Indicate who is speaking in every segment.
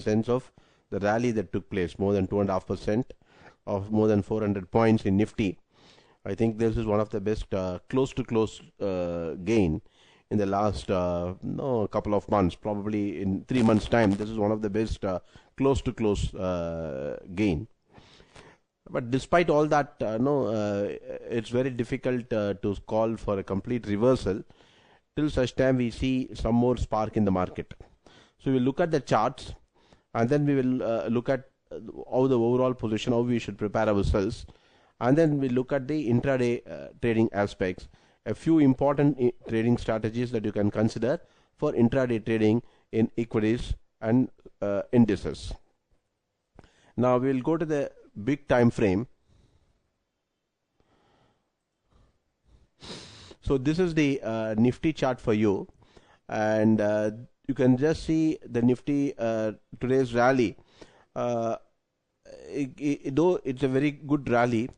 Speaker 1: sense of the rally that took place, more than 2.5% of more than 400 points in Nifty. I think this is one of the best close to close gain in the last couple of months. Probably in 3 months time, this is one of the best close to close gain. But despite all that, it's very difficult to call for a complete reversal till such time we see some more spark in the market. So we'll look at the charts, and then we will look at how the overall position, how we should prepare ourselves, and then we look at the intraday trading aspects, a few important trading strategies that you can consider for intraday trading in equities and indices. Now we'll go to the big time frame. So this is the Nifty chart for you, and you can just see the Nifty today's rally. Though it's a very good rally,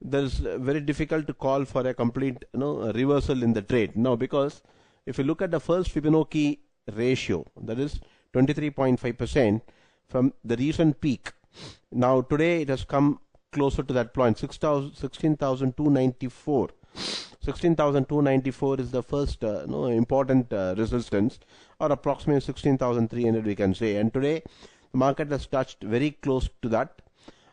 Speaker 1: there's very difficult to call for a complete reversal in the trade now, because if you look at the first Fibonacci ratio, that is 23.5% from the recent peak. Now today it has come closer to that point, 16,294. 16,294 is the first important resistance, or approximately 16,300 we can say, and today the market has touched very close to that,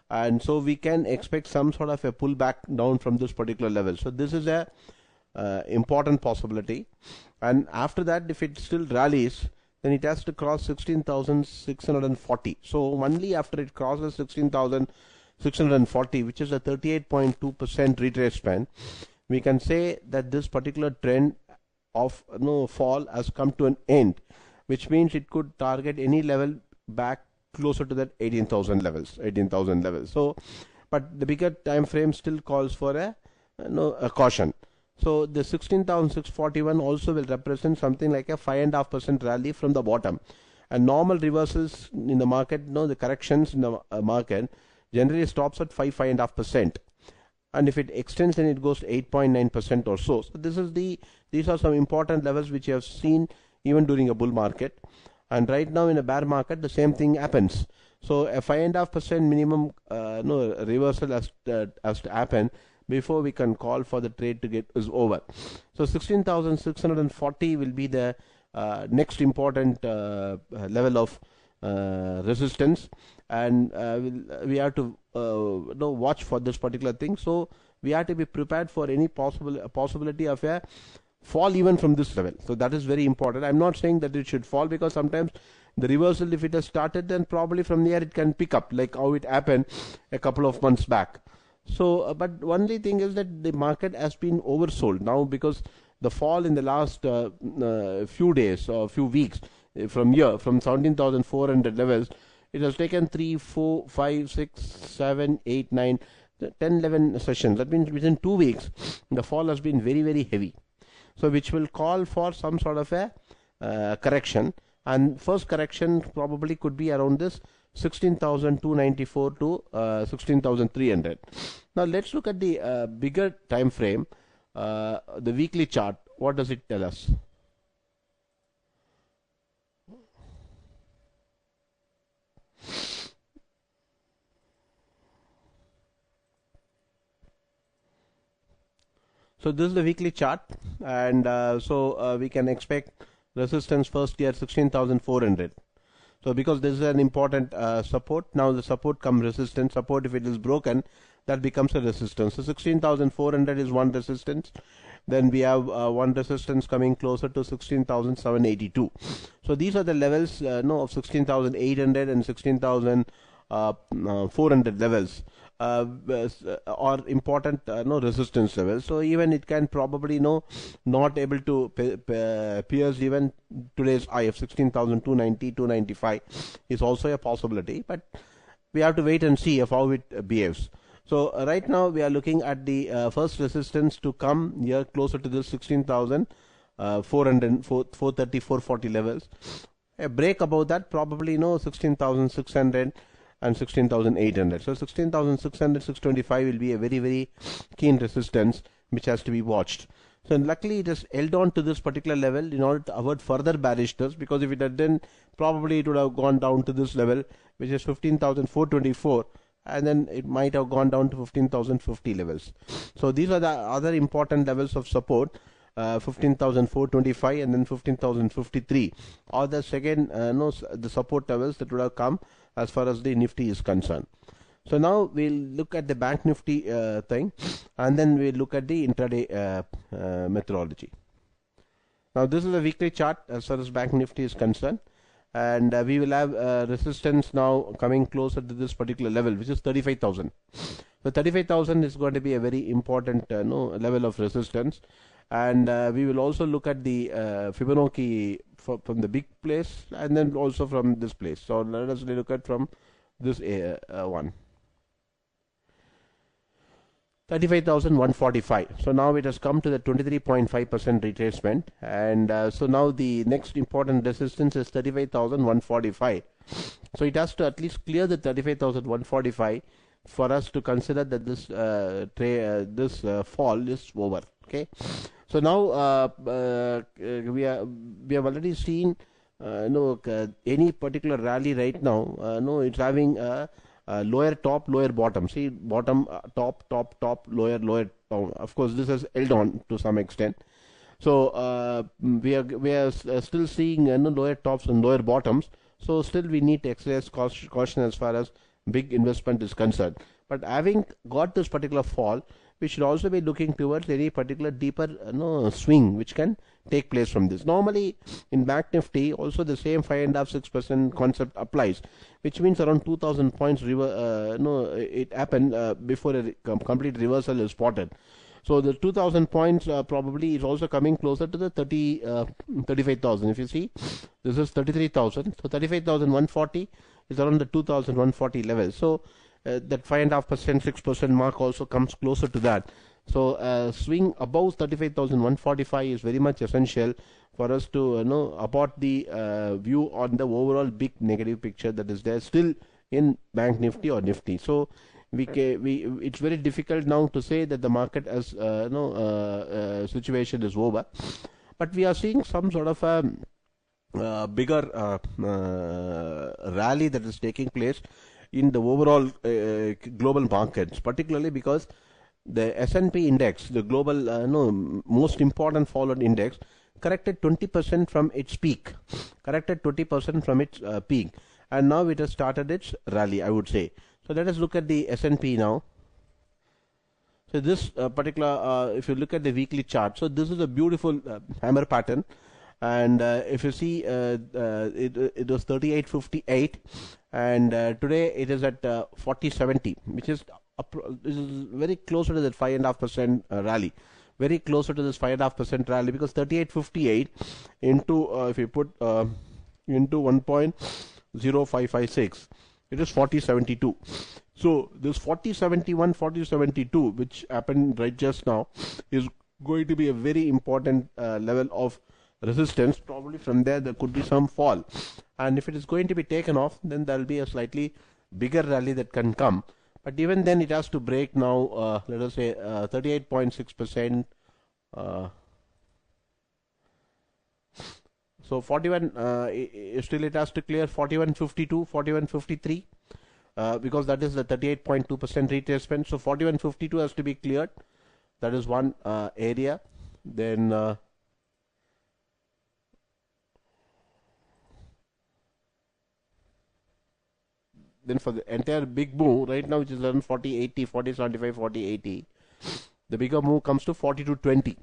Speaker 1: and so we can expect some sort of a pullback down from this particular level. So this is a important possibility, and after that, if it still rallies, then it has to cross 16,640. So only after it crosses 16,640, which is a 38.2% retracement, we can say that this particular trend of fall has come to an end, which means it could target any level back closer to that 18,000 levels. So, but the bigger time frame still calls for a caution. So the 16,641 also will represent something like a 5.5% rally from the bottom. And normal reversals in the market, the corrections in the market generally stops at 5.5%. And if it extends, then it goes to 8.9% or so. So these are some important levels which you have seen even during a bull market. And right now in a bear market, the same thing happens. So a 5.5% minimum reversal has to happen before we can call for the trade to get is over. So 16,640 will be the next important level of resistance, and we have to watch for this particular thing. So we have to be prepared for any possibility of a fall even from this level. So that is very important. I'm not saying that it should fall, because sometimes the reversal, if it has started, then probably from there it can pick up, like how it happened a couple of months back. So but only thing is that the market has been oversold now, because the fall in the last few days or few weeks from 17,400 levels, it has taken 3, 4, 5, 6, 7, 8, 9, 10, 11 sessions. That means within 2 weeks the fall has been very, very heavy. So which will call for some sort of a correction, and first correction probably could be around this 16,294 to 16,300. Now let's look at the bigger time frame, the weekly chart. What does it tell us? So this is the weekly chart, and we can expect resistance first here 16,400. So because this is an important support, now the support comes resistance. Support, if it is broken, that becomes a resistance. So 16,400 is one resistance. Then we have one resistance coming closer to 16,782. So these are the levels of 16,800 and 16,400 levels are important resistance levels. So even it can probably not able to pierce even today's high of 16,290, 295 is also a possibility, but we have to wait and see of how it behaves. So right now we are looking at the first resistance to come here closer to this 16,400, 430, 440 levels. A break above that, probably 16,600 and 16,800. So 16,600, 625 will be a very, very keen resistance which has to be watched. So luckily it has held on to this particular level in order to avoid further bearishness, because if it had done, probably it would have gone down to this level, which is 15,424, and then it might have gone down to 15,050 levels. So these are the other important levels of support. 15,425 and then 15,053 are the second the support levels that would have come as far as the Nifty is concerned. So now we'll look at the Bank Nifty thing, and then we'll look at the intraday methodology. Now this is a weekly chart as far as Bank Nifty is concerned, and we will have resistance now coming closer to this particular level, which is 35,000. So 35,000 is going to be a very important level of resistance, and we will also look at the Fibonacci from the big place and then also from this place. So let us look at from this one. 35,145. So now it has come to the 23.5% retracement, and so now the next important resistance is 35,145. So it has to at least clear the 35,145 for us to consider that this fall is over. Okay. So now we have already seen any particular rally right now. It's having lower top, lower bottom. See, bottom, top, top, top, lower, lower. Of course, this has held on to some extent. So we are still seeing lower tops and lower bottoms. So still we need to exercise caution as far as big investment is concerned. But having got this particular fall, we should also be looking towards any particular deeper swing which can take place from this. Normally in Bank Nifty also the same 5.5-6% concept applies, which means around 2,000 points it happened before a complete reversal is spotted. So the 2,000 points probably is also coming closer to the 35,000. If you see, this is 33,000. So 35,140 is around the 2,140 level. So that 5.5%, 6% mark also comes closer to that. So swing above 35,145 is very much essential for us to abort the view on the overall big negative picture that is there still in Bank Nifty or Nifty. So it's very difficult now to say that the market as situation is over, but we are seeing some sort of a bigger rally that is taking place in the overall global markets, particularly because the S&P index, the global most important followed index, corrected 20% from its peak, and now it has started its rally, I would say. So let us look at the S&P now. So this particular, if you look at the weekly chart, so this is a beautiful hammer pattern, and if you see it was 38.58, and today it is at 40.70, which is this is very closer to that 5.5% rally, very closer to this 5.5% rally, because 38.58 into if you put into 1.0556, it is 40.72. So this 40.71, 40.72, which happened right just now, is going to be a very important level of resistance. Probably from there could be some fall, and if it is going to be taken off, then there will be a slightly bigger rally that can come. But even then it has to break now, let us say 38.6%. So 41, still it has to clear 41.52, 41.53, because that is the 38.2% retracement. So 41.52 has to be cleared. That is one area. Then for the entire big move right now, which is around 40.80, 40.75, 40.80, the bigger move comes to 42.20.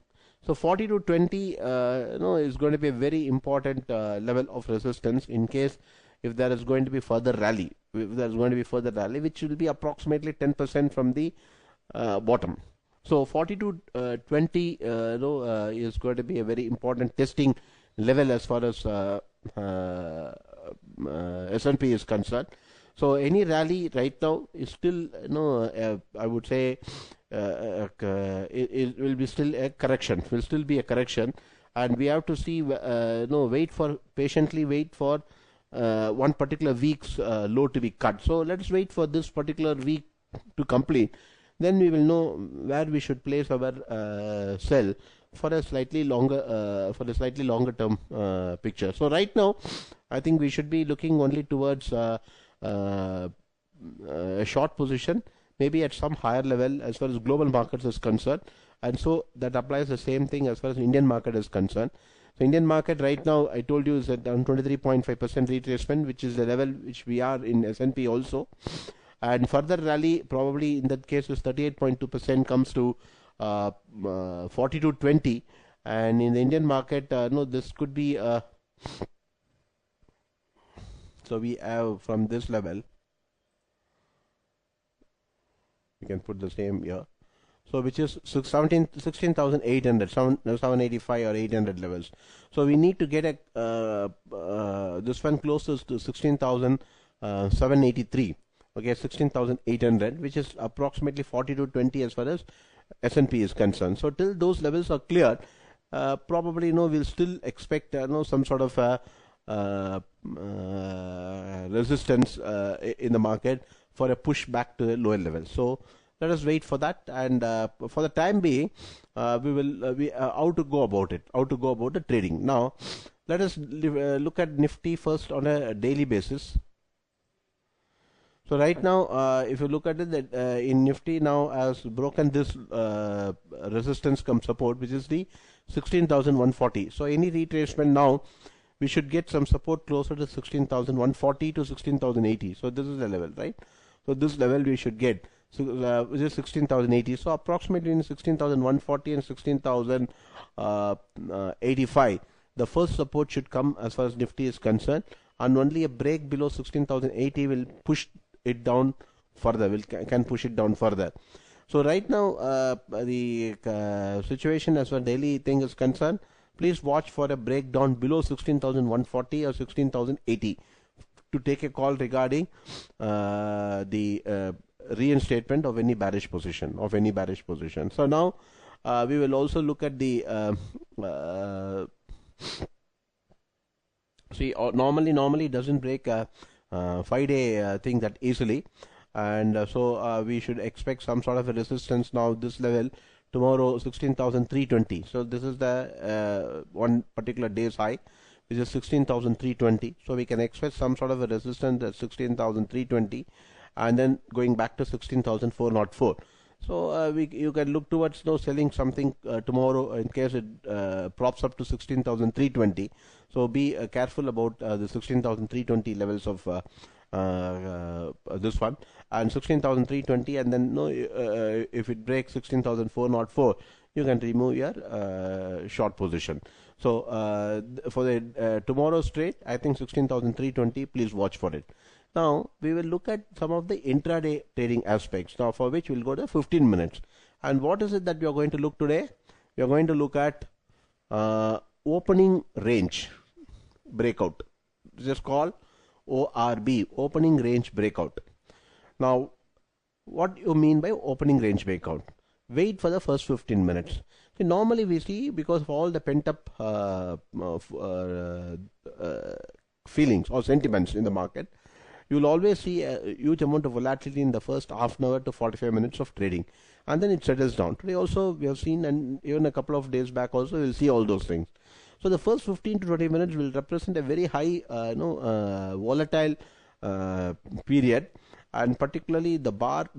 Speaker 1: So 42.20 is going to be a very important level of resistance in case if there is going to be further rally, which will be approximately 10% from the bottom. So 42.20 is going to be a very important testing level as far as S&P is concerned. So any rally right now is still, I would say, it will be still a correction. Will still be a correction, and we have to see, patiently wait for one particular week's low to be cut. So let's wait for this particular week to complete. Then we will know where we should place our sell for a slightly longer term picture. So right now, I think we should be looking only towards a short position, maybe at some higher level as far as global markets is concerned, and so that applies the same thing as far as Indian market is concerned. So Indian market right now, I told you, is at down 23.5% retracement, which is the level which we are in S&P also. And further rally, probably in that case, is 38.2% comes to 42.20. And in the Indian market, no, this could be. So we have from this level, we can put the same here. So which is 16,800, 785 or 800 levels. So we need to get a this one closest to 16,783. Okay, 16,800, which is approximately 42.20 as far as S&P is concerned. So till those levels are cleared, probably we'll still expect some sort of resistance in the market for a push back to the lower level. So let us wait for that, and for the time being, we will how to go about the trading. Now let us look at Nifty first on a daily basis. So right now, if you look at it, that in Nifty now has broken this resistance come support, which is the 16,140. So any retracement now, we should get some support closer to 16,140 to 16,080. So this is the level, right? So this level we should get, which is 16,080. So approximately in 16,140 and 16,085, the first support should come as far as Nifty is concerned, and only a break below 16,080 will push it down further. Can push it down further. So right now, the situation as far as daily thing is concerned, please watch for a breakdown below 16,140 or 16,080 to take a call regarding the reinstatement of any bearish position. So now we will also look at the see, normally it doesn't break a 5-day thing that easily, and so we should expect some sort of a resistance now this level tomorrow, 16,320. So this is the one particular day's high, which is 16,320. So we can expect some sort of a resistance at 16,320, and then going back to 16,404. So you can look towards selling something tomorrow in case it props up to 16,320. So be careful about the 16,320 levels of this one, and 16,320, and then if it breaks 16,404, you can remove your short position. So for the tomorrow's trade, I think 16,320, please watch for it. Now we will look at some of the intraday trading aspects, now for which we'll go to 15 minutes. And what is it that we are going to look today? We are going to look at opening range breakout. This is called ORB, opening range breakout. Now what you mean by opening range breakout? Wait for the first 15 minutes. See, normally we see, because of all the pent up feelings or sentiments in the market, you will always see a huge amount of volatility in the first half an hour to 45 minutes of trading, and then it settles down. Today also we have seen, and even a couple of days back also, we will see all those things. So the first 15 to 20 minutes will represent a very high volatile period, and particularly the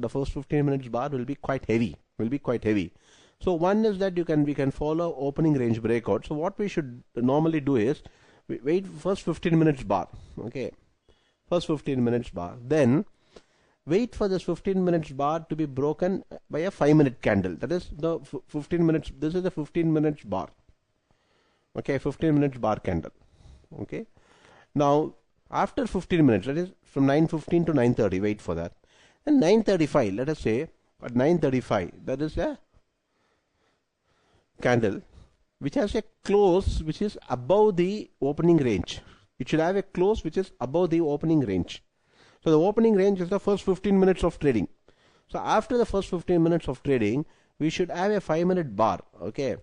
Speaker 1: first 15 minutes bar will be quite heavy. So one is that we can follow opening range breakout. So what we should normally do is wait first 15 minutes bar. Okay, first 15 minutes bar. Then wait for this 15 minutes bar to be broken by a 5-minute candle. That is the 15 minutes. This is the 15 minutes bar. Okay, 15 minutes bar candle. Okay. Now after 15 minutes, that is from 9:15 to 9:30, wait for that. And 9:35, let us say at 9:35, that is a candle which has a close which is above the opening range. It should have a close which is above the opening range. So the opening range is the first 15 minutes of trading. So after the first 15 minutes of trading, we should have a 5-minute bar, okay,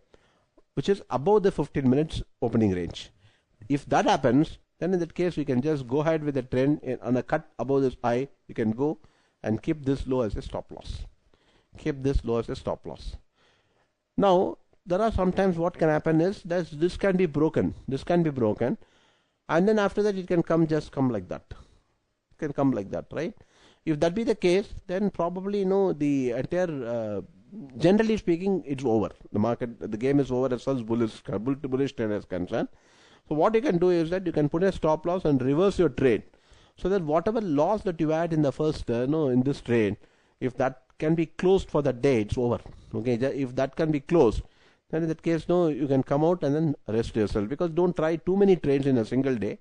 Speaker 1: which is above the 15 minutes opening range. If that happens, then in that case we can just go ahead with the trend on a cut above this high. You can go and keep this low as a stop loss. Now there are sometimes what can happen is that this can be broken. This can be broken. And then after that it can come like that. It can come like that, right? If that be the case, then probably the entire generally speaking it's over. The game is over as far as bullish trade is concerned. So what you can do is that you can put a stop loss and reverse your trade, so that whatever loss that you had in the first in this trade, if that can be closed for the day, it's over. Okay, if that can be closed, then in that case you can come out and then rest yourself, because don't try too many trades in a single day.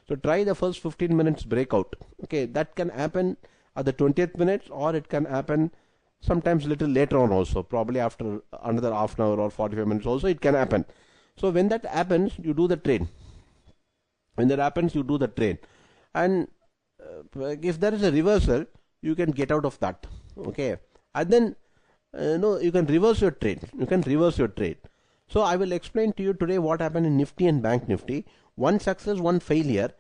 Speaker 1: So try the first 15 minutes breakout. Okay, that can happen at the 20th minute, or it can happen sometimes little later on also, probably after another half an hour or 45 minutes also it can happen. So when that happens, you do the trade. When that happens, you do the trade. And if there is a reversal, you can get out of that. Okay, and then you can reverse your trade. So I will explain to you today what happened in Nifty and Bank Nifty. One success, one failure,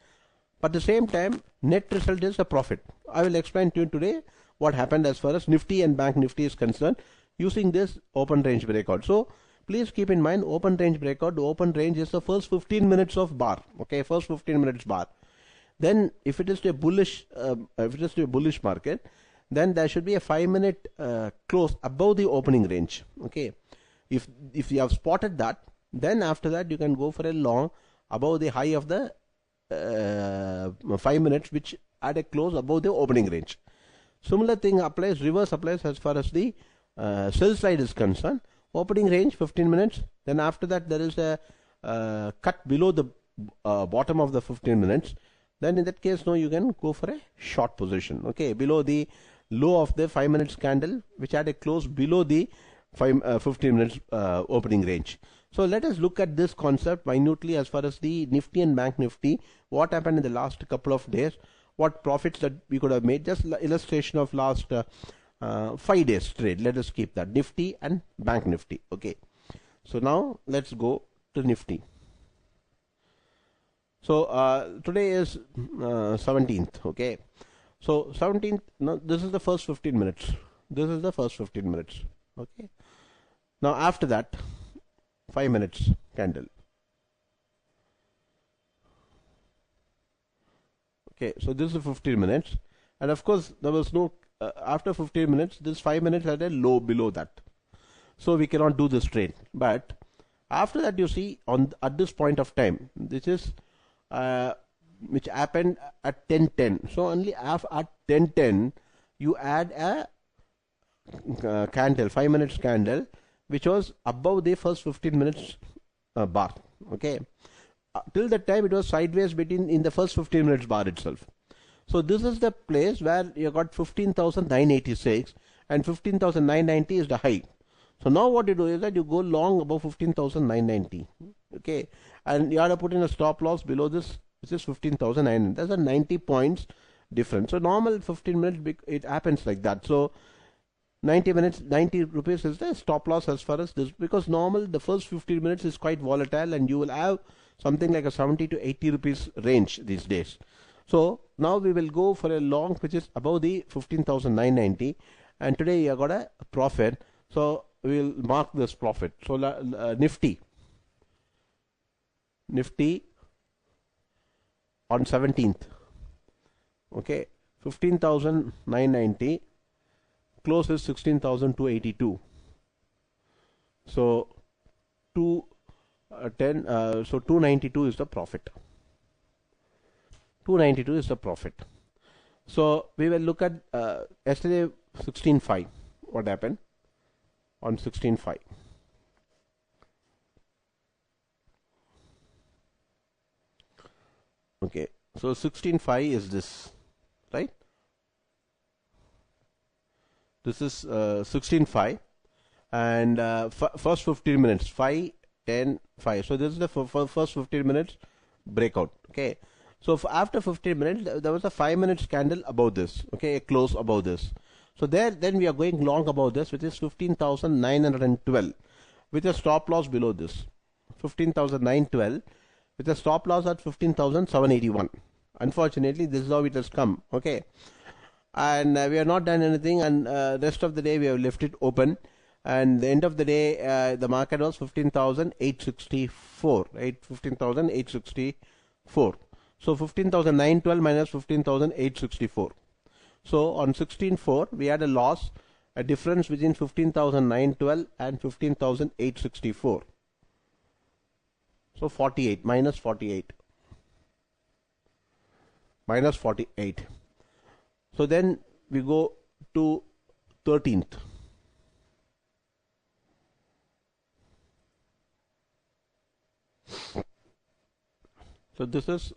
Speaker 1: but at the same time net result is a profit. I will explain to you today what happened as far as Nifty and Bank Nifty is concerned using this open range breakout. So please keep in mind, open range breakout, the open range is the first 15 minutes of bar. Okay, first 15 minutes bar. Then if it is a bullish market, then there should be a 5-minute close above the opening range. Okay, if you have spotted that, then after that you can go for a long above the high of the 5 minutes, which at a close above the opening range. Similar thing applies, reverse applies as far as the sell side is concerned. Opening range 15 minutes, then after that there is a cut below the bottom of the 15 minutes. Then in that case you can go for a short position. Okay, below the low of the 5 minutes candle, which had a close below the 15 minutes opening range. So let us look at this concept minutely as far as the Nifty and Bank Nifty, what happened in the last couple of days, what profits that we could have made. Just illustration of last 5 days trade. Let us keep that, Nifty and Bank Nifty. Okay, so now let's go to Nifty. So today is 17th. Okay, so 17th, now this is the first 15 minutes. Okay, now after that 5 minutes candle. Okay, so this is 15 minutes, and of course there was no after 15 minutes this 5 minutes had a low below that, so we cannot do this trade. But after that, you see at this point of time, this is which happened at 10:10. So only at 10:10 you add a candle, 5 minutes candle, which was above the first 15 minutes bar. Okay, till that time it was sideways in the first 15 minutes bar itself. So this is the place where you got 15,986 and 15,990 is the high. So now what you do is that you go long above 15,990. Okay, and you have to put in a stop loss below this, which is 15,900. That's a 90 points difference. So normal 15 minutes it happens like that. So 90 minutes, 90 rupees is the stop loss as far as this, because normal the first 15 minutes is quite volatile and you will have something like a 70 to 80 rupees range these days. So now we will go for a long which is above the 15,990, and today you got a profit. So we will mark this profit. So Nifty on 17th. Okay, 15,990. Close is 16,282. So 292 is the profit. 292 is the profit. So we will look at yesterday 16.5. What happened on 16.5? Okay, so 16.5 is this, right? This is 16.5, and first 15 minutes 5, 10, 5. So this is the first 15 minutes breakout. Okay, so after 15 minutes there was a 5 minutes candle above this. Okay, a close above this. So then we are going long above this, which is 15,912 with a stop loss below this, 15,912 with a stop loss at 15,781. Unfortunately, this is how it has come. Okay, and we have not done anything, and rest of the day we have left it open, and the end of the day, the market was 15,864, right? 15,864. So 15,912 minus 15,864. So on 16.4, we had a loss, a difference between 15,912 and 15,864. So 48, minus 48. Minus 48. So then we go to 13th. So this is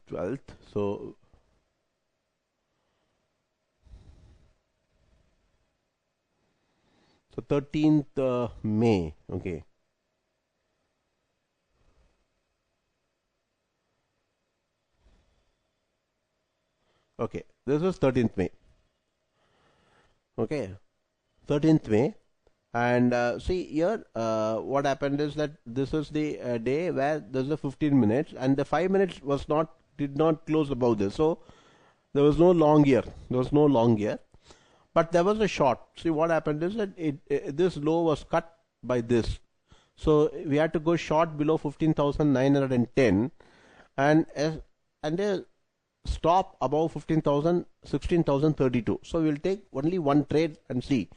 Speaker 1: twelfth. So so 13th May. Okay. Okay. This is 13th May. Okay. 13th May. And see here, what happened is that this is the day where there's a 15 minutes, and the 5 minutes did not close above this. So there was no long here. There was no long here, but there was a short. See what happened is that this low was cut by this. So we had to go short below 15,910, and a stop above 15,000, 16,032. So we'll take only one trade and see.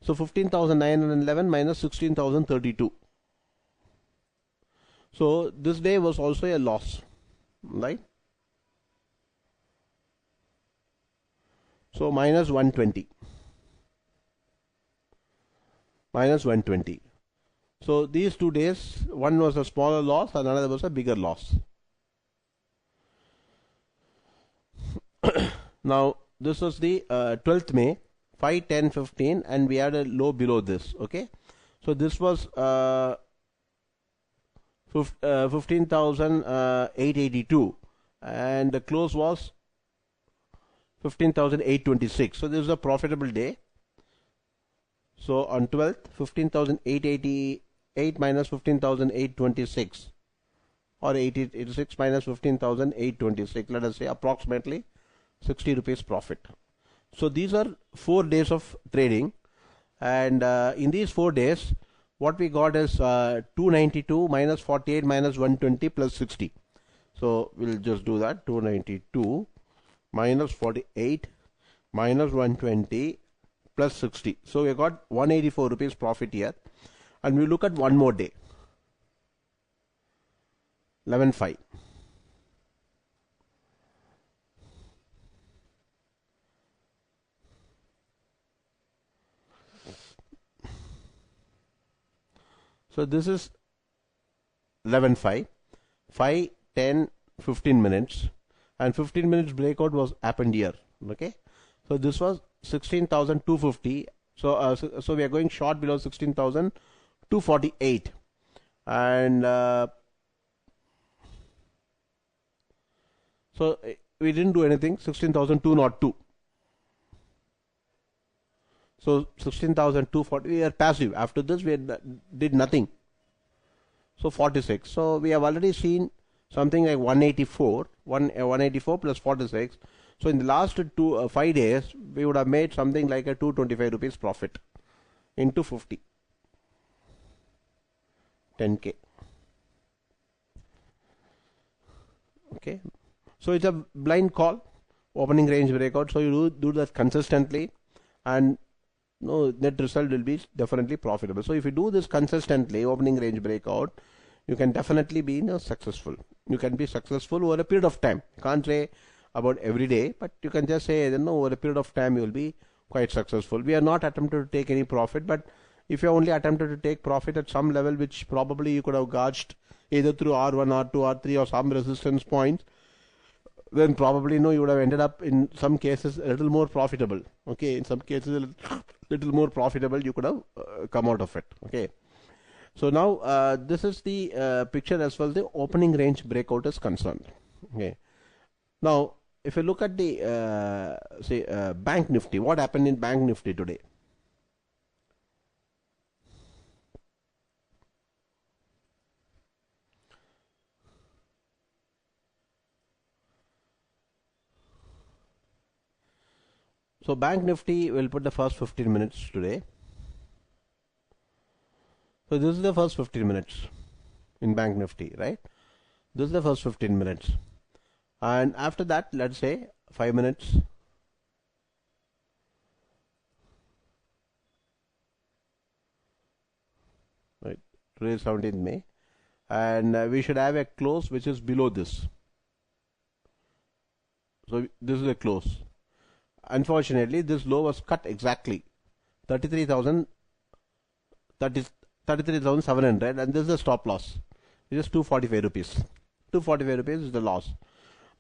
Speaker 1: So 15,911 minus 16,032. So this day was also a loss, right? So minus 120. Minus 120. So these 2 days, one was a smaller loss and another was a bigger loss. Now this was the 12th May. 5, 10, 15, and we had a low below this. Okay, so this was 15,882, and the close was 15,826. So this is a profitable day. So on 12th, 15,888 minus 15,826, or 886 minus 15,826. Let us say approximately 60 rupees profit. So these are 4 days of trading, and in these 4 days, what we got is 292 minus 48 minus 120 plus 60. So we'll just do that. 292 minus 48 minus 120 plus 60. So we got 184 rupees profit here, and we look at one more day. 11/5. So this is 11/5, 5, 10, 15 minutes, and 15 minutes breakout was happened here. Okay, so this was 16,250. So so we are going short below 16,248, and so we didn't do anything. 16,202. So 16,240, we are passive. After this, we did nothing. So 46. So we have already seen something like 184, 184 plus 46. So in the last 5 days, we would have made something like a 225 rupees profit into 50. 10K. Okay. So it's a blind call, opening range breakout. So you do that consistently, and no, net result will be definitely profitable. So if you do this consistently, opening range breakout, you can definitely be successful. You can be successful over a period of time. You can't say about every day, but you can just say over a period of time you will be quite successful. We are not attempted to take any profit, but if you only attempted to take profit at some level, which probably you could have gauged either through R1, R2, R3 or some resistance points, then probably you would have ended up in some cases a little more profitable. Okay, in some cases a little more profitable, you could have come out of it. Okay, so now this is the picture as well. The opening range breakout is concerned. Okay, now if you look at the Bank Nifty, what happened in Bank Nifty today? So Bank Nifty will put the first 15 minutes today. So this is the first 15 minutes in Bank Nifty, right? This is the first 15 minutes. And after that, let's say 5 minutes. Right, today is 17th May. And we should have a close which is below this. So this is a close. Unfortunately, this low was cut exactly 33,700, and this is the stop loss. It is 245 rupees. 245 rupees is the loss.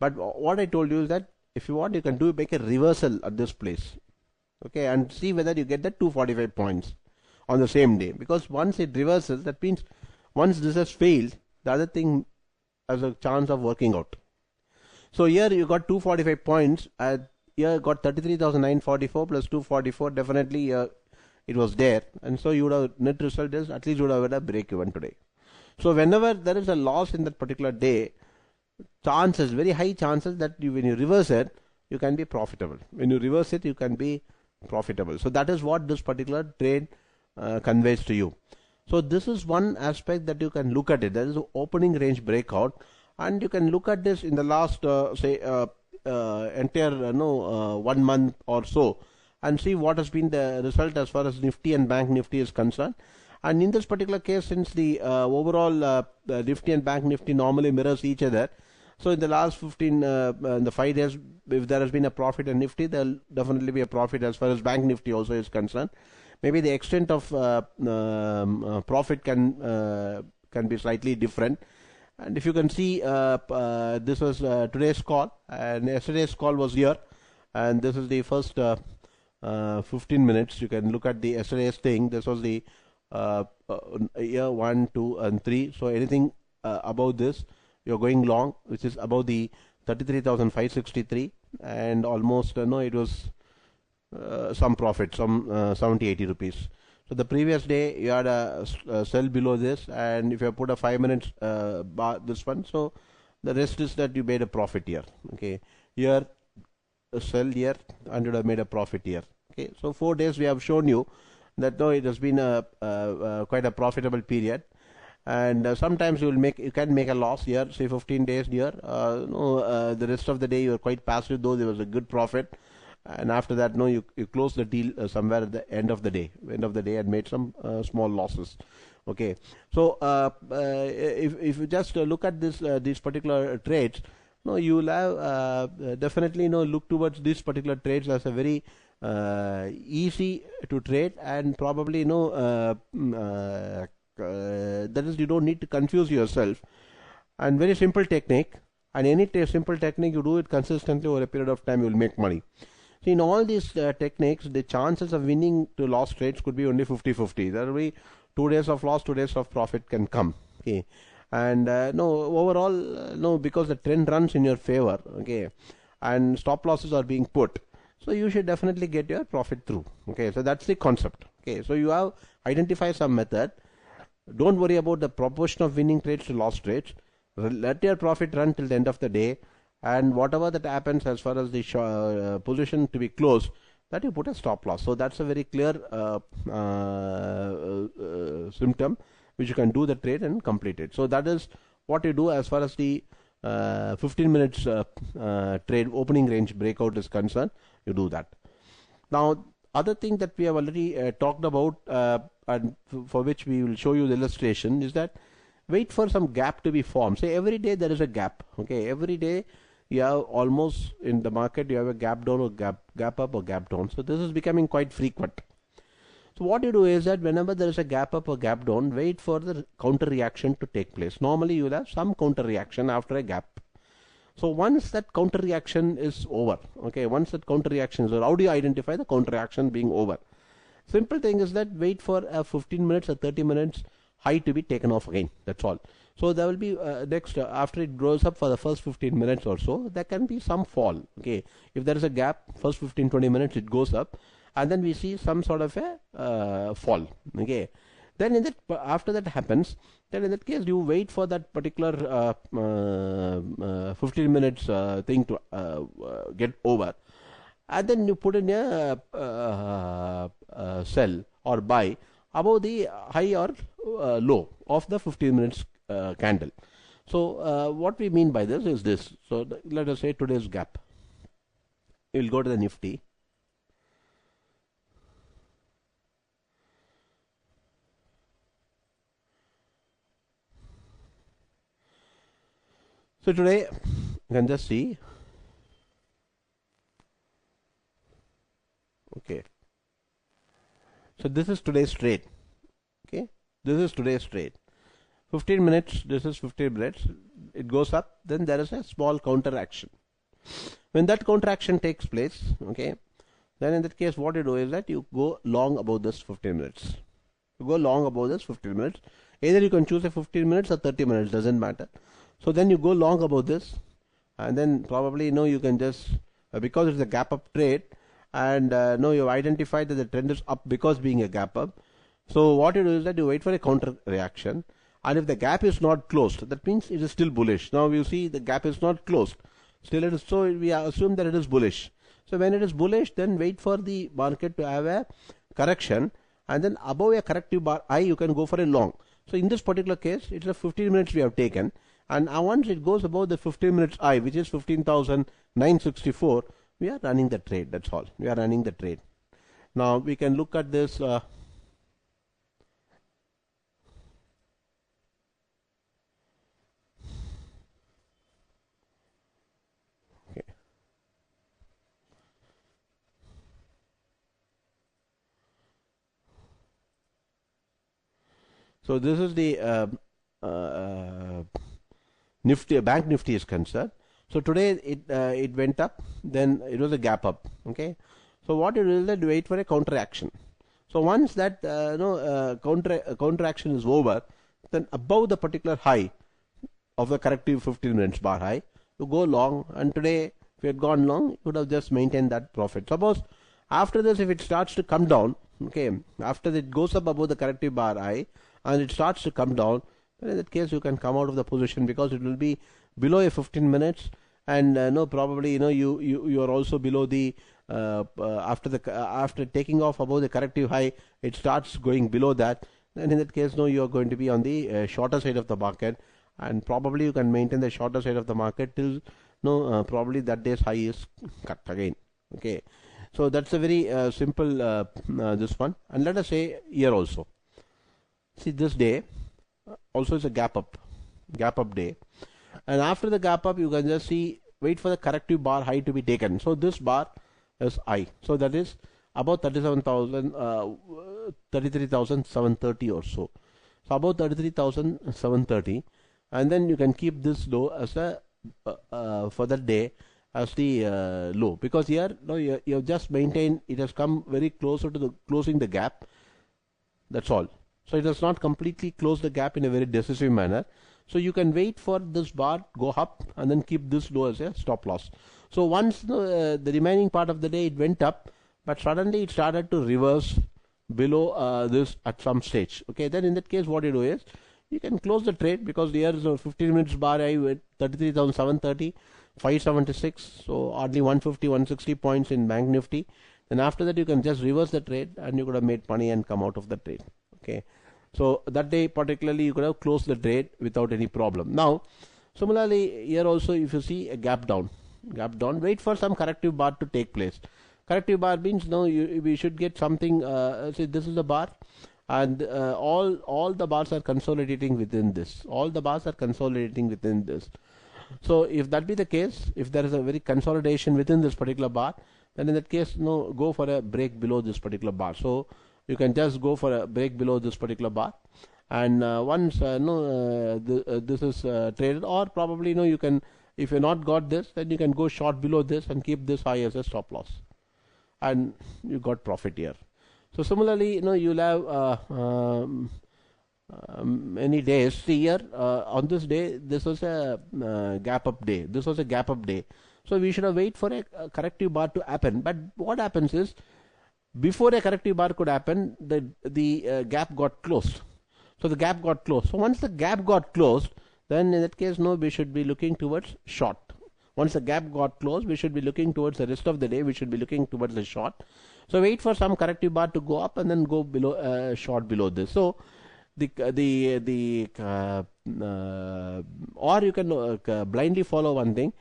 Speaker 1: But what I told you is that if you want, you can make a reversal at this place, okay, and see whether you get the 245 points on the same day. Because once it reverses, that means once this has failed, the other thing has a chance of working out. So here you got 245 points. Here got 33,944 plus 244. Definitely it was there, and so you would have net result is at least you would have had a break even today. So whenever there is a loss in that particular day, chances, very high chances that when you reverse it, you can be profitable. When you reverse it, you can be profitable. So that is what this particular trade conveys to you. So this is one aspect that you can look at it. That is opening range breakout, and you can look at this in the last entire 1 month or so, and see what has been the result as far as Nifty and Bank Nifty is concerned. And in this particular case, since the overall Nifty and Bank Nifty normally mirrors each other, so in the last the 5 days, if there has been a profit in Nifty, there will definitely be a profit as far as Bank Nifty also is concerned. Maybe the extent of profit can be slightly different. And if you can see, this was today's call, and yesterday's call was here, and this is the first 15 minutes. You can look at the yesterday's thing. This was the year 1, 2, and 3. So anything above this, you're going long, which is above the 33,563, and almost it was some profit, some 70-80 rupees. So the previous day you had a sell below this, and if you put a 5 minutes bar, this one, so the rest is that you made a profit here. Okay, here a sell here, and you have made a profit here. Okay, so 4 days we have shown you that it has been a quite a profitable period. And sometimes you can make a loss here, say 15 days here. The rest of the day you are quite passive, though there was a good profit. And after that, you close the deal somewhere at the end of the day. And made some small losses. Okay, so if you just look at these particular trades, you will have definitely look towards these particular trades as a very easy to trade, and probably that is, you don't need to confuse yourself, and very simple technique. And any simple technique, you do it consistently over a period of time, you will make money. See, in all these techniques, the chances of winning to loss trades could be only 50-50. There will be 2 days of loss, 2 days of profit can come. Okay, and overall, because the trend runs in your favor. Okay, and stop losses are being put, so you should definitely get your profit through. Okay, so that's the concept. Okay, so you have identified some method. Don't worry about the proportion of winning trades to loss trades. Let your profit run till the end of the day, and whatever that happens as far as the position to be closed, that you put a stop loss. So that's a very clear symptom which you can do the trade and complete it. So that is what you do as far as the 15 minutes trade opening range breakout is concerned. You do that. Now, other thing that we have already talked about, and for which we will show you the illustration, is that wait for some gap to be formed. Say every day there is a gap. Okay, every day you have almost in the market you have a gap down or gap up or gap down. So this is becoming quite frequent. So what you do is that whenever there is a gap up or gap down, wait for the counter reaction to take place. Normally you will have some counter reaction after a gap. So once that counter reaction is over, okay, once that counter reaction is over, how do you identify the counter reaction being over? Simple thing is that wait for a 15 minutes or 30 minutes high to be taken off again. That's all. So there will be next after it grows up for the first 15 minutes or so, there can be some fall. Okay, if there is a gap, first 15-20 minutes it goes up, and then we see some sort of a fall. Okay, then in that after that happens, then in that case you wait for that particular 15 minutes thing to get over, and then you put in a sell or buy above the high or low of the 15 minutes candle. So what we mean by this is this. So let us say today's gap. You will go to the Nifty. So today you can just see. Okay. So this is today's trade. Okay. This is today's trade. 15 minutes. This is 15 minutes. It goes up. Then there is a small counter action. When that counter action takes place, okay, then in that case what you do is that you go long about this 15 minutes. You go long about this 15 minutes. Either you can choose a 15 minutes or 30 minutes, doesn't matter. So then you go long about this, and then probably you can just because it's a gap up trade, and you've identified that the trend is up because being a gap up. So what you do is that you wait for a counter reaction, and if the gap is not closed, that means it is still bullish. Now you see the gap is not closed, still it is, so we assume that it is bullish. So when it is bullish, then wait for the market to have a correction, and then above a corrective bar I you can go for a long. So in this particular case, it's a 15 minutes we have taken, and once it goes above the 15 minutes I, which is 15,964, we are running the trade. That's all. We are running the trade. Now we can look at this. Okay. So this is the Nifty, Bank Nifty is concerned. So today it went up, then it was a gap up. Okay. So what it is that you wait for a counter action. So once that counter action is over, then above the particular high of the corrective 15 minutes bar high, you go long. And today, if you had gone long, you would have just maintained that profit. Suppose after this, if it starts to come down, okay, after it goes up above the corrective bar high and it starts to come down, then in that case you can come out of the position because it will be below a 15 minutes, and probably you are also below the after taking off above the corrective high, it starts going below that. Then in that case, you are going to be on the shorter side of the market, and probably you can maintain the shorter side of the market till probably that day's high is cut again. Okay, so that's a very simple this one. And let us say here also, see this day also is a gap up day, and after the gap up you can just see wait for the corrective bar high to be taken. So this bar is I, so that is about 33,730 or so. So about 33,730, and then you can keep this low as a for that day as the low, because here you have just maintained, it has come very closer to the closing the gap. That's all. So it has not completely closed the gap in a very decisive manner. So you can wait for this bar go up and then keep this low as a stop loss. So once the remaining part of the day it went up, but suddenly it started to reverse below this at some stage. Okay, then in that case what you do is you can close the trade, because here is a 15 minutes bar I with 33,730, 576, so hardly 150, 160 points in Bank Nifty. Then after that you can just reverse the trade and you could have made money and come out of the trade. Okay, so that day particularly you could have closed the trade without any problem. Now similarly here also, if you see a gap down, wait for some corrective bar to take place. Corrective bar means we should get something. See, this is the bar, and all the bars are consolidating within this. So if that be the case, if there is a very consolidation within this particular bar, then in that case go for a break below this particular bar. So you can just go for a break below this particular bar, and once this is traded, or probably you can, if you not got this, then you can go short below this and keep this high as a stop loss, and you got profit here. So similarly you'll have many days. See here on this day, this was a gap up day. So we should have wait for a corrective bar to happen. But what happens is, before a corrective bar could happen, the gap got closed. So the gap got closed. So once the gap got closed, then in that case we should be looking towards short. Once the gap got closed, we should be looking towards the rest of the day. We should be looking towards the short. So wait for some corrective bar to go up and then go below short below this. So or you can blindly follow one thing.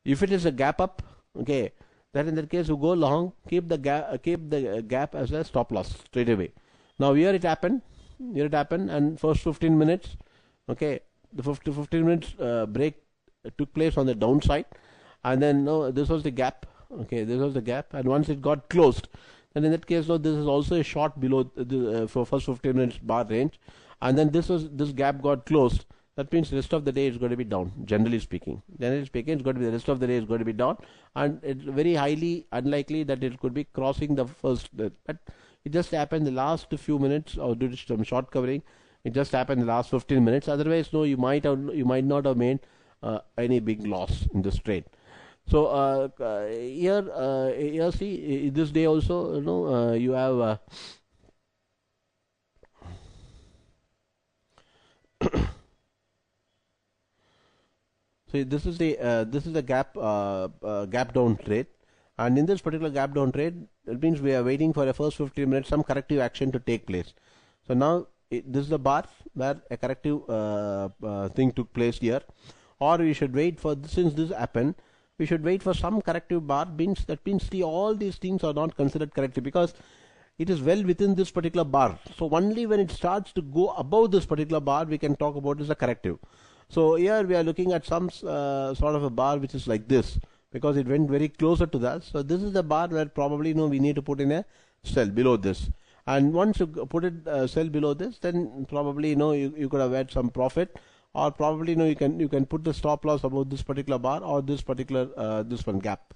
Speaker 1: If it is a gap up, okay, then in that case you go long, keep the gap as a stop loss straight away. Now here it happened, and first 15 minutes, okay, the 15 minutes break took place on the downside, and then this was the gap, okay, this was the gap, and once it got closed, then in that case this is also a short below for first 15 minutes bar range, and then this gap got closed. That means the rest of the day is going to be down. Generally speaking, it's going to be the rest of the day is going to be down, and it's very highly unlikely that it could be crossing the first. But it just happened the last few minutes, or due to some short covering. It just happened the last 15 minutes. Otherwise, no, you might not have made any big loss in this trade. So here, see this day also, you have. So this is the gap down trade, and in this particular gap down trade, it means we are waiting for the first 15 minutes some corrective action to take place. So now this is the bar where a corrective thing took place here, or we should wait for, since this happened, we should wait for some corrective bar. That means all these things are not considered corrective because it is well within this particular bar. So only when it starts to go above this particular bar we can talk about as a corrective. So here we are looking at some sort of a bar which is like this, because it went very closer to that. So this is the bar where probably we need to put in a sell below this, and once you put it sell below this, then probably you could have had some profit, or probably you can put the stop loss about this particular bar or this particular this one gap.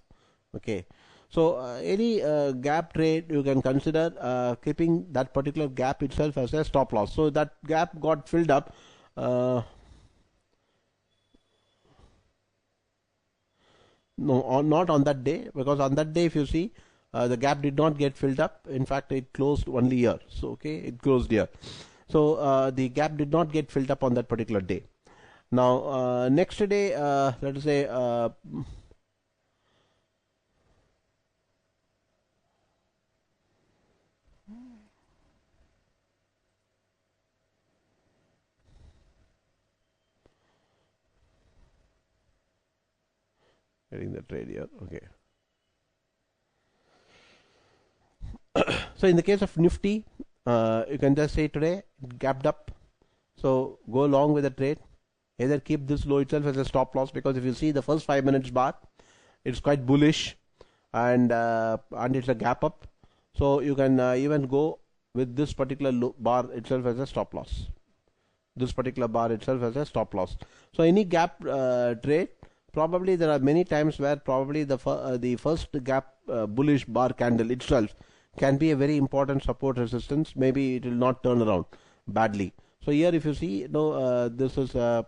Speaker 1: Okay, so any gap trade you can consider keeping that particular gap itself as a stop loss. So that gap got filled up. No, not on that day, because on that day, if you see, the gap did not get filled up. In fact, it closed only here. So okay, it closed here. So the gap did not get filled up on that particular day. Now next day, let us say getting the trade here. Okay. So in the case of Nifty, you can just say today it gapped up. So go along with the trade. Either keep this low itself as a stop loss, because if you see the first 5 minutes bar, it's quite bullish, and it's a gap up. So you can even go with this particular bar itself as a stop loss. This particular bar itself as a stop loss. So any gap trade, probably there are many times where probably the first gap bullish bar candle itself can be a very important support resistance. Maybe it will not turn around badly. So here if you see, this is a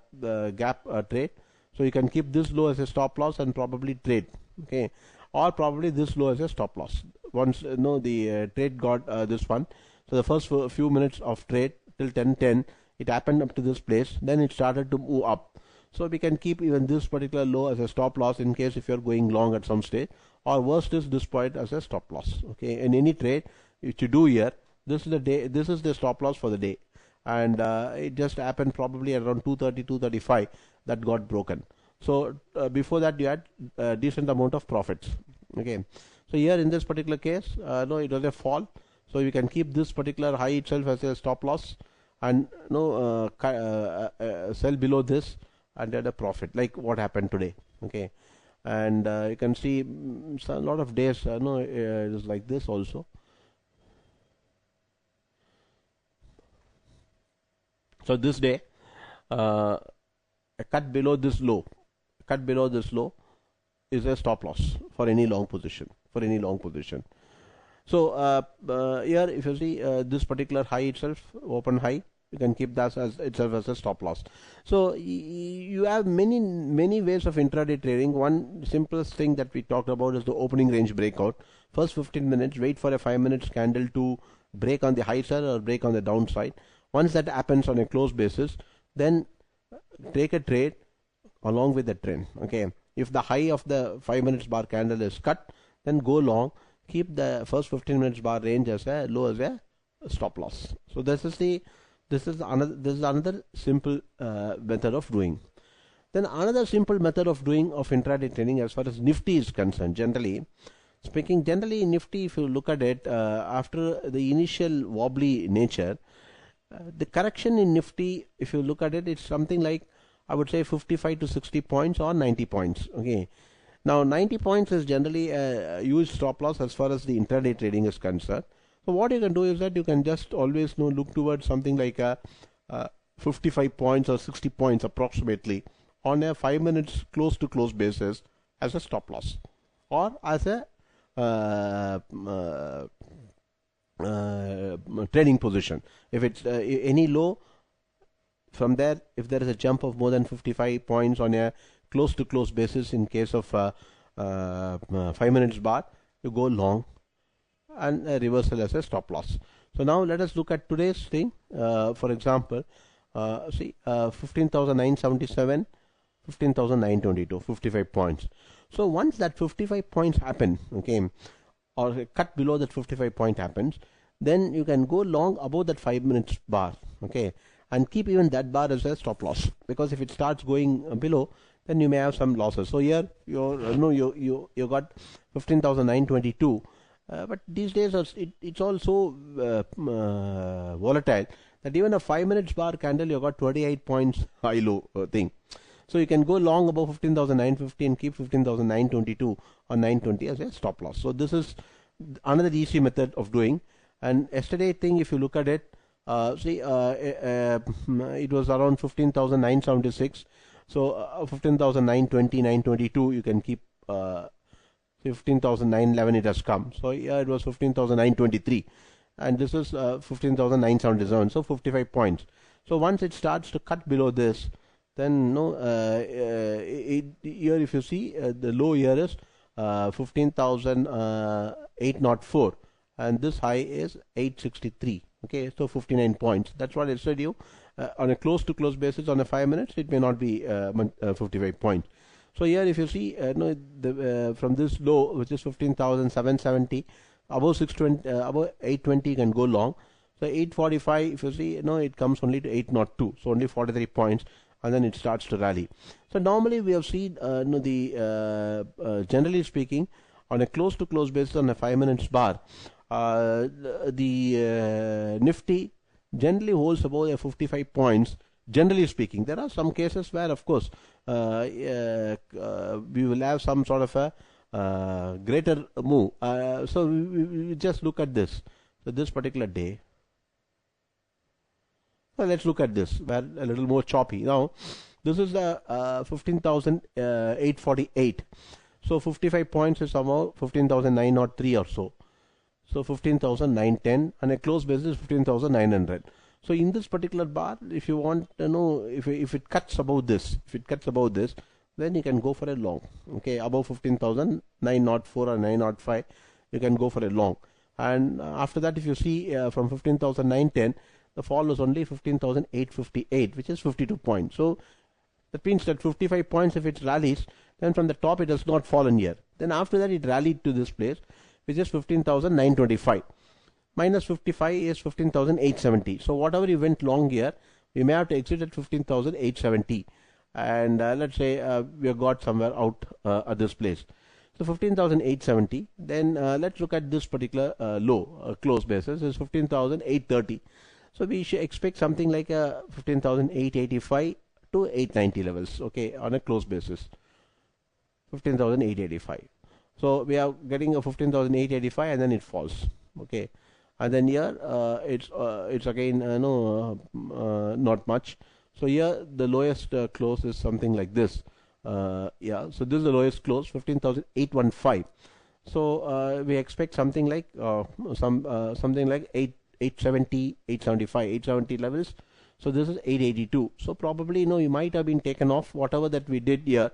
Speaker 1: gap trade. So you can keep this low as a stop loss and probably trade. Okay, or probably this low as a stop loss. Once the trade got this one. So the first few minutes of trade till 10:10, it happened up to this place. Then it started to move up. So we can keep even this particular low as a stop loss in case if you're going long at some stage, or worst is this point as a stop loss. Okay, in any trade which you do here, this is the day, this is the stop loss for the day, and it just happened probably around 2:30, 2:35 that got broken. So before that you had a decent amount of profits. Okay, so here in this particular case, no, it was a fall. So you can keep this particular high itself as a stop loss, and sell below this and get a profit, like what happened today. Okay, and you can see a lot of days it is like this also. So this day a cut below this low is a stop loss for any long position, So here if you see this particular high itself, open high, you can keep that as itself as a stop loss. So you have many ways of intraday trading. One simplest thing that we talked about is the opening range breakout. First 15 minutes, wait for a 5 minutes candle to break on the high side or break on the downside. Once that happens on a close basis, then take a trade along with the trend. Okay, if the high of the 5 minutes bar candle is cut, then go long, keep the first 15 minutes bar range as a low as a stop loss. So this is another simple method of doing. Then another simple method of doing of intraday trading as far as Nifty is concerned. Generally Nifty, if you look at it, after the initial wobbly nature, the correction in Nifty, if you look at it, it's something like, I would say 55 to 60 points or 90 points. Okay. Now 90 points is generally a huge stop loss as far as the intraday trading is concerned. So what you can do is that you can just always look towards something like a 55 points or 60 points approximately on a 5 minutes close to close basis as a stop loss, or as a trading position. If it's any low, from there, if there is a jump of more than 55 points on a close to close basis in case of 5 minutes bar, you go long, and a reversal as a stop loss. So now let us look at today's thing. For example, see 15,977, 15,922, 55 points. So once that 55 points happen, okay, or a cut below that 55 point happens, then you can go long above that 5 minutes bar, okay, and keep even that bar as a stop loss, because if it starts going below, then you may have some losses. So here you got 15,922. But these days it's also volatile that even a 5 minutes bar candle, you got 28 points high low thing. So you can go long above 15,950 and keep 15,922 or 920 as a stop loss. So this is another easy method of doing. And yesterday thing, if you look at it, it was around 15,976. So 15,920, 922, you can keep 15,911 it has come. So here it was 15,923, and this is 15,977. So 55 points. So once it starts to cut below this, then here if you see the low here is 15,804, and this high is 863. Okay, so 59 points. That's what I said you. On a close to close basis on a 5 minutes, it may not be 55 points. So here if you see from this low, which is 15,770, above 620, above 820 you can go long. So 845, if you see, it comes only to 802, so only 43 points, and then it starts to rally. So normally we have seen generally speaking, on a close to close basis on a 5 minutes bar, the Nifty generally holds above 55 points. Generally speaking, there are some cases where, of course, we will have some sort of a greater move. So we just look at this. So this particular day. Well, let's look at this, where a little more choppy. Now, this is the 15,848. So 55 points is somehow 15,903 or so. So 15,910, and a close basis 15,900. So in this particular bar, if you want to know if it cuts above this, then you can go for a long. Okay, above 15,904 or 905, you can go for a long. And after that, if you see from 15,910, the fall was only 15,858, which is 52 points. So that means that 55 points, if it rallies, then from the top it has not fallen here. Then after that, it rallied to this place, which is 15,925. Minus 55 is 15,870. So whatever you went long here, we may have to exit at 15,870. And let's say we have got somewhere out at this place. So 15,870. Then let's look at this particular low, close basis is 15,830. So we should expect something like 15,885 to 890 levels, okay, on a close basis. 15,885. So we are getting a 15,885 and then it falls, okay. And then here it's again not much. So here the lowest close is something like this. Yeah, so this is the lowest close, 15,815. So we expect something like something like 870, 875, 870 levels. So this is 882. So probably you might have been taken off whatever that we did here.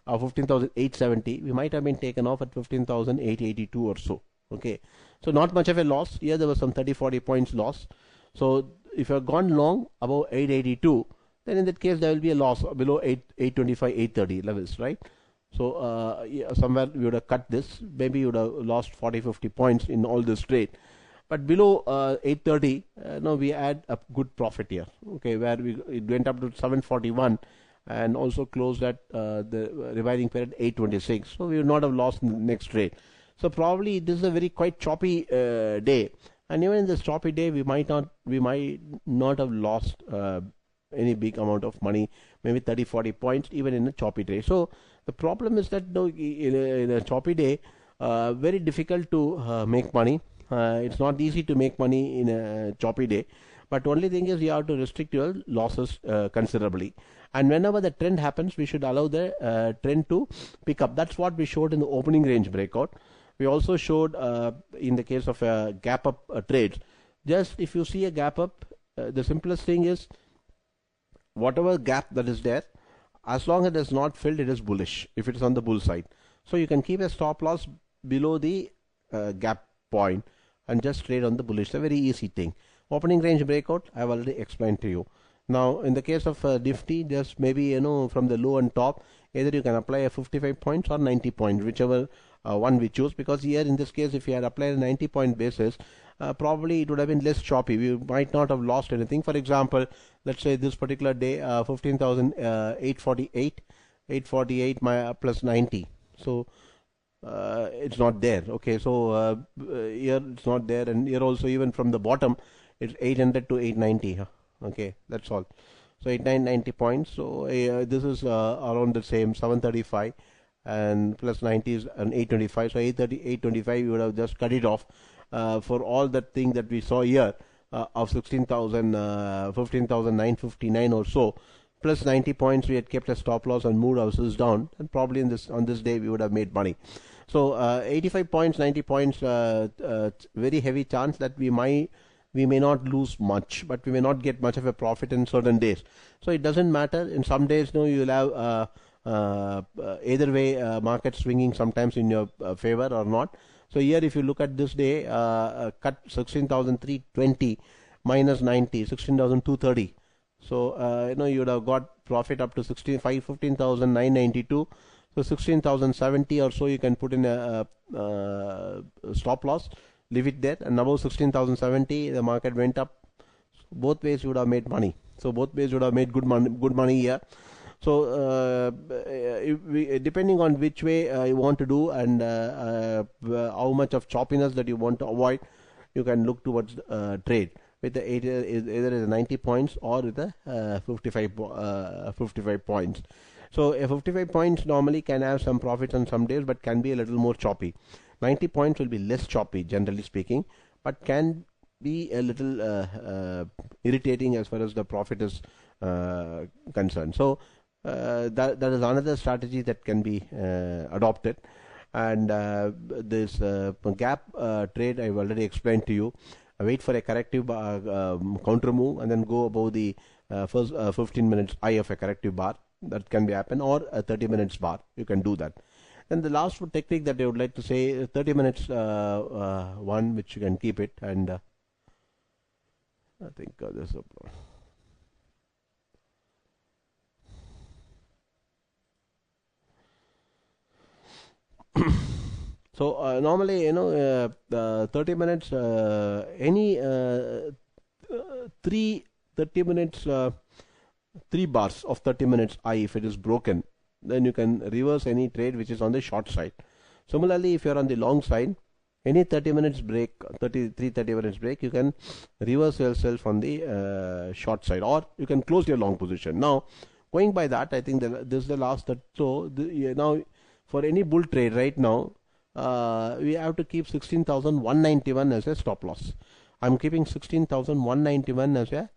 Speaker 1: 15,870, we might have been taken off at 15,882 or so. Okay, so not much of a loss. Here there was some 30-40 points loss. So if you have gone long above 882, then in that case there will be a loss below 825, 830 levels, right? So yeah, somewhere we would have cut this. Maybe you would have lost 40-50 points in all this trade. But below 830, no, we had a good profit here. Okay, where it went up to 741 and also closed at the revising period 826. So we would not have lost in the next trade. So probably this is a very quite choppy day. And even in this choppy day, we might not have lost any big amount of money, maybe 30-40 points, even in a choppy day. So the problem is that in a choppy day, very difficult to make money. It's not easy to make money in a choppy day, but only thing is you have to restrict your losses considerably. And whenever the trend happens, we should allow the trend to pick up. That's what we showed in the opening range breakout. We also showed in the case of gap up trades. Just if you see a gap up, the simplest thing is whatever gap that is there, as long as it is not filled, it is bullish if it is on the bull side. So you can keep a stop loss below the gap point and just trade on the bullish. It's a very easy thing. Opening range breakout, I have already explained to you. Now in the case of Nifty, just maybe from the low and top, either you can apply a 55 points or 90 points, whichever one we choose, because here in this case, if you had applied a 90-point basis, probably it would have been less choppy. We might not have lost anything. For example, let's say this particular day, 15,848, 848 plus 90. So it's not there. Okay, so here it's not there, and here also even from the bottom, it's 800 to 890. Okay, that's all. So 8990 points. So this is around the same 735. And plus 90 is an 825, so 830, 825 you would have just cut it off for all that thing that we saw here of 15,959 or so, plus 90 points we had kept a stop loss and moved ourselves down, and probably on this day we would have made money. So 85 points, 90 points, very heavy chance that we may not lose much, but we may not get much of a profit in certain days. So it doesn't matter. In some days, you will have either way market swinging sometimes in your favor or not. So here if you look at this day, cut 16,320 minus 90, 16,230. So you would have got profit up to 15,992. So 16,070 or so you can put in a stop loss, leave it there, and above 16,070 the market went up. Both ways you would have made money. So both ways you would have made good money here. So depending on which way you want to do and how much of choppiness that you want to avoid, you can look towards trade with the either is 90 points or with the 55 points. So 55 points normally can have some profits on some days, but can be a little more choppy. 90 points will be less choppy, generally speaking, but can be a little irritating as far as the profit is concerned. So that is another strategy that can be adopted. And this gap trade I've already explained to you. Wait for a corrective counter move and then go above the first 15 minutes high of a corrective bar. That can be happen, or a 30 minutes bar. You can do that. And the last technique that I would like to say, 30 minutes one, which you can keep it, and I think there's a so normally 30 minutes any 30 minutes 3 bars of 30 minutes I, if it is broken, then you can reverse any trade which is on the short side. Similarly, if you are on the long side, any 30 minutes break, 30 minutes break, you can reverse yourself on the short side, or you can close your long position. Now going by that, I think that this is the last now for any bull trade right now, we have to keep 16,191 as a stop loss. I'm keeping 16,191 as a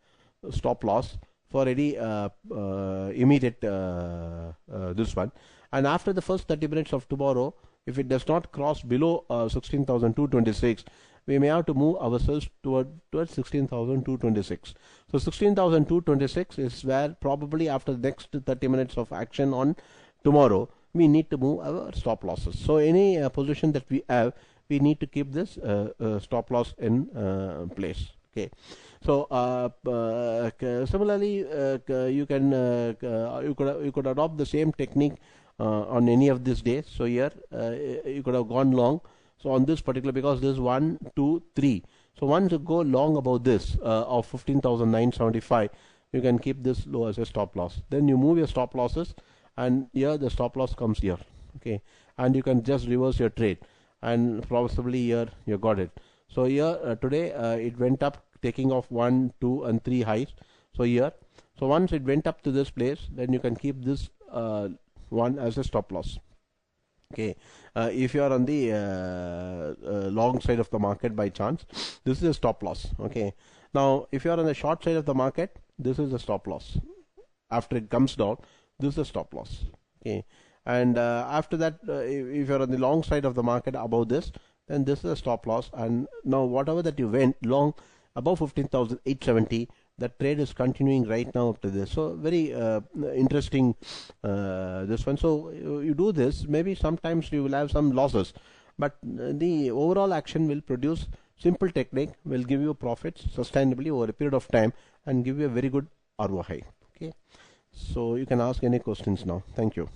Speaker 1: stop loss for any immediate this one. And after the first 30 minutes of tomorrow, if it does not cross below 16,226, we may have to move ourselves towards 16,226. So 16,226 is where probably after the next 30 minutes of action on tomorrow, we need to move our stop losses. So any position that we have, we need to keep this stop loss in place. Okay. So similarly, you could adopt the same technique on any of these days. So here you could have gone long. So on this particular, because this 1, 2, 3. So once you go long about this of 15,975, you can keep this low as a stop loss. Then you move your stop losses, and here the stop loss comes here. Okay, and you can just reverse your trade, and possibly here you got it. So here today it went up, taking off 1, 2, and 3 highs. So here, so once it went up to this place, then you can keep this one as a stop loss. Okay, if you are on the long side of the market by chance, this is a stop loss. Okay, now if you are on the short side of the market, this is a stop loss. After it comes down, this is a stop loss. Okay, and after that, if you are on the long side of the market above this, then this is a stop loss. And now whatever that you went long above 15,870, that trade is continuing right now up to this. So very interesting this one. So you do this, maybe sometimes you will have some losses, but the overall action will produce simple technique, will give you profits sustainably over a period of time and give you a very good ROI. Okay, so you can ask any questions now. Thank you.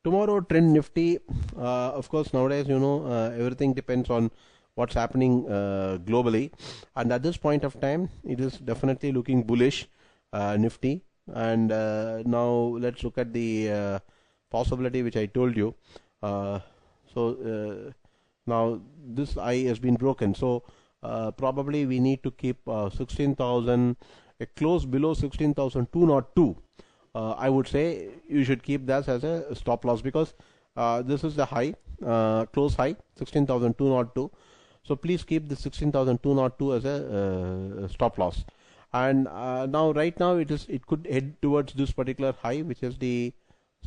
Speaker 1: Tomorrow trend Nifty, of course nowadays everything depends on what's happening globally, and at this point of time it is definitely looking bullish, Nifty. And now let's look at the possibility which I told you. Now this eye has been broken, so probably we need to keep 16,000, a close below 16,202. I would say you should keep that as a stop loss, because this is the high, close high 16,202. So please keep the 16,202 as a stop loss. And now right now it could head towards this particular high, which is the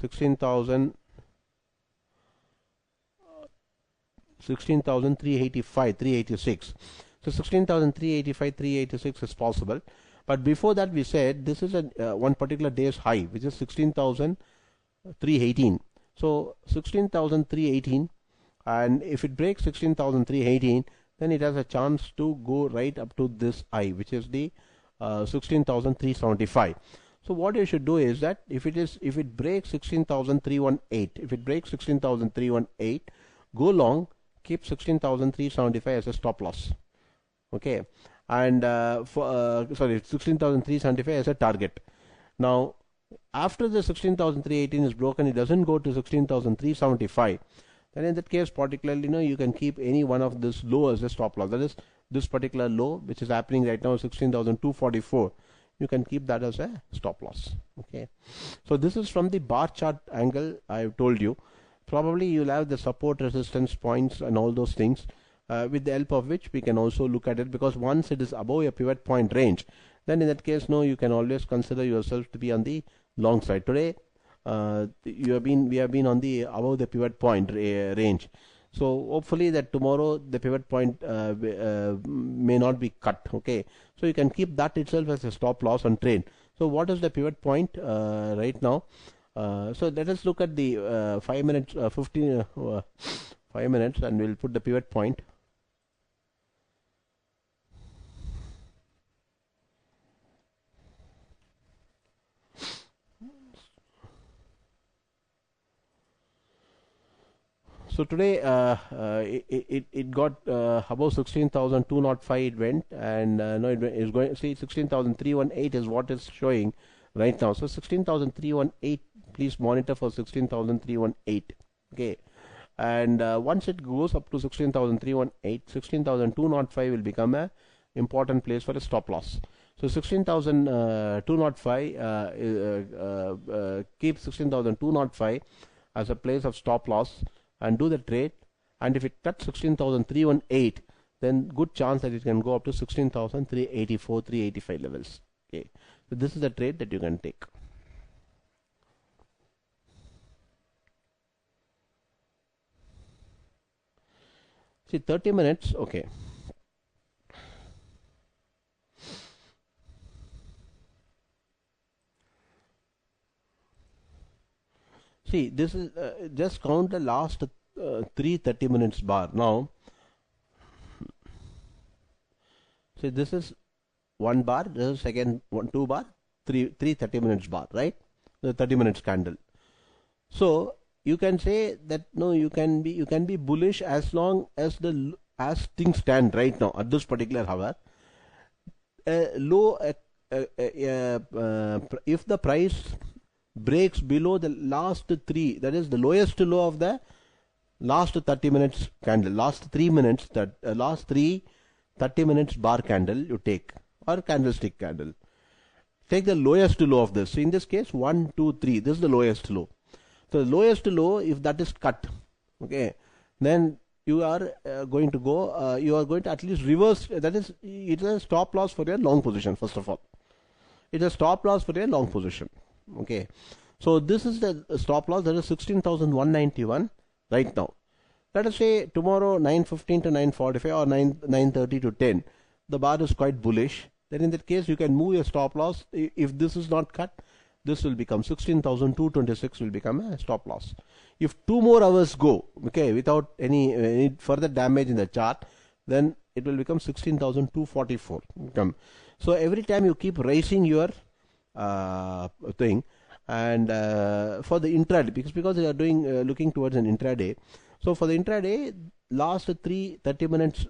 Speaker 1: 16,385, 386. So 16,385, 386 is possible. But before that, we said this is a one particular day's high, which is 16,318. So 16,318, and if it breaks 16,318, then it has a chance to go right up to this high, which is the 16,375. So what you should do is that if it breaks 16,318, if it breaks 16,318, go long, keep 16,375 as a stop loss. Okay, and sorry, 16,375 as a target. Now after the 16,318 is broken, it doesn't go to 16,375, then in that case particularly you can keep any one of this low as a stop loss. That is this particular low which is happening right now, 16,244. You can keep that as a stop loss. Okay, so this is from the bar chart angle. I've told you probably you'll have the support, resistance points and all those things, with the help of which we can also look at it, because once it is above a pivot point range, then in that case you can always consider yourself to be on the long side. Today we have been on the above the pivot point range, so hopefully that tomorrow the pivot point may not be cut. Okay, so you can keep that itself as a stop loss on trade. So what is the pivot point right now? So let us look at the 5 minutes 5 minutes, and we'll put the pivot point. So today it got above 16,205 it went, and no, it is going, see 16,318 is what is showing right now. So 16,318, please monitor for 16,318. Okay, and once it goes up to 16,318, 16,205 will become a important place for a stop loss. So 16,205, keep 16,205 as a place of stop loss and do the trade. And if it touches 16,318, then good chance that it can go up to 16,384, 385 levels. Okay, so this is the trade that you can take. See 30 minutes. Okay, see this is just count the last 3 30 minutes bar. Now So this is one bar, this is second one, two bar, three 30 minutes bar, right? The 30 minutes candle. So you can say that no, you can be bullish as long as as things stand right now at this particular hour. If the price breaks below the last three, that is the lowest low of the last 30 minutes candle, last 3 minutes, last three 30 minutes bar candle you take, or candlestick candle. Take the lowest low of this. So in this case, 1, 2, 3. This is the lowest low. So the lowest low, if that is cut, okay, then you are going to go. You are going to at least reverse. That is, it is a stop loss for your long position. First of all, it is a stop loss for your long position. Okay, so this is the stop loss. That is 16,191 right now. Let us say tomorrow 9:15 to 9:45 or 9:30 to 10. The bar is quite bullish. Then in that case you can move your stop loss. If this is not cut, this will become 16,226 will become a stop loss. If 2 more hours go, okay, without any further damage in the chart, then it will become 16,244. So every time you keep raising your thing, and for the intraday, because they are doing looking towards an intraday. So for the intraday, last 30 minutes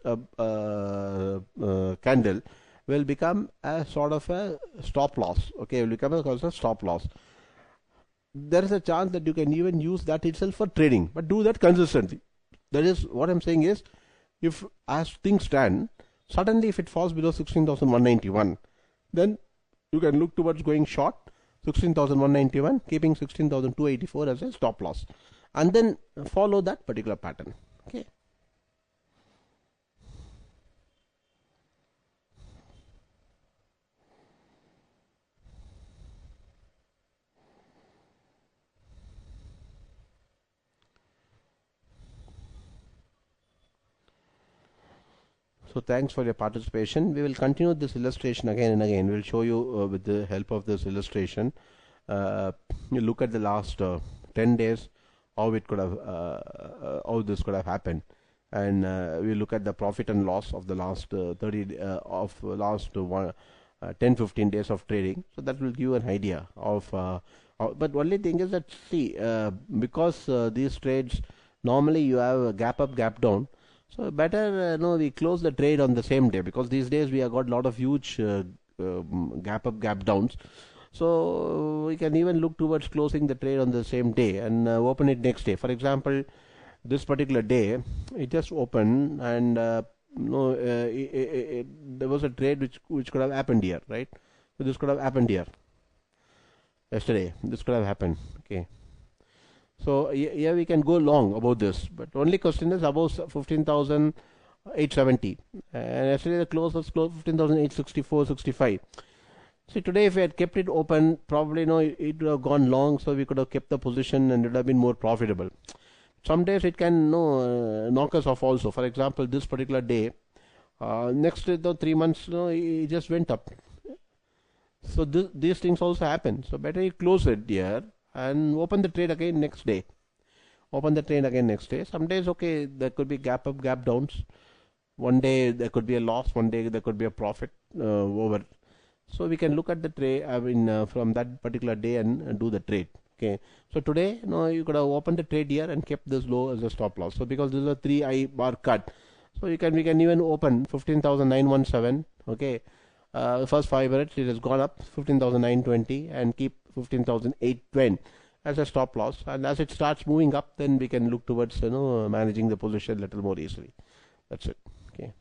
Speaker 1: candle will become a sort of a stop loss. Okay, will become a stop loss. There is a chance that you can even use that itself for trading, but do that consistently. That is what I'm saying is, if as things stand, suddenly if it falls below 16,191, then you can look towards going short 16,191, keeping 16,284 as a stop loss, and then follow that particular pattern. Okay. So thanks for your participation. We will continue this illustration again and again. We'll show you with the help of this illustration. You look at the last 10 days, how it could have, how this could have happened, and we look at the profit and loss of the last 10-15 days of trading. So that will give you an idea of. But only thing is that, see, because these trades normally you have a gap up, gap down. So better we close the trade on the same day, because these days we have got a lot of huge gap up, gap downs. So we can even look towards closing the trade on the same day and open it next day. For example, this particular day it just opened, and there was a trade which could have happened here, right? So this could have happened here yesterday. This could have happened. Okay. So here we can go long about this, but only question is above 15,870, and yesterday the close was 15,864.65. See, today if we had kept it open, probably it would have gone long, so we could have kept the position and it would have been more profitable. Some days it can knock us off also. For example, this particular day, next 3 months, it just went up. So these things also happen. So better you close it here and open the trade again next day. Open the trade again next day. Some days, okay, there could be gap up, gap downs. One day there could be a loss. One day there could be a profit over. So we can look at the trade, from that particular day and do the trade. Okay. So today, you could have opened the trade here and kept this low as a stop loss. So because this is a 3i bar cut, so we can even open 15,917. Okay. First 5 minutes it has gone up 15,920 and keep 15,820 as a stop loss, and as it starts moving up, then we can look towards managing the position a little more easily. That's it. Okay.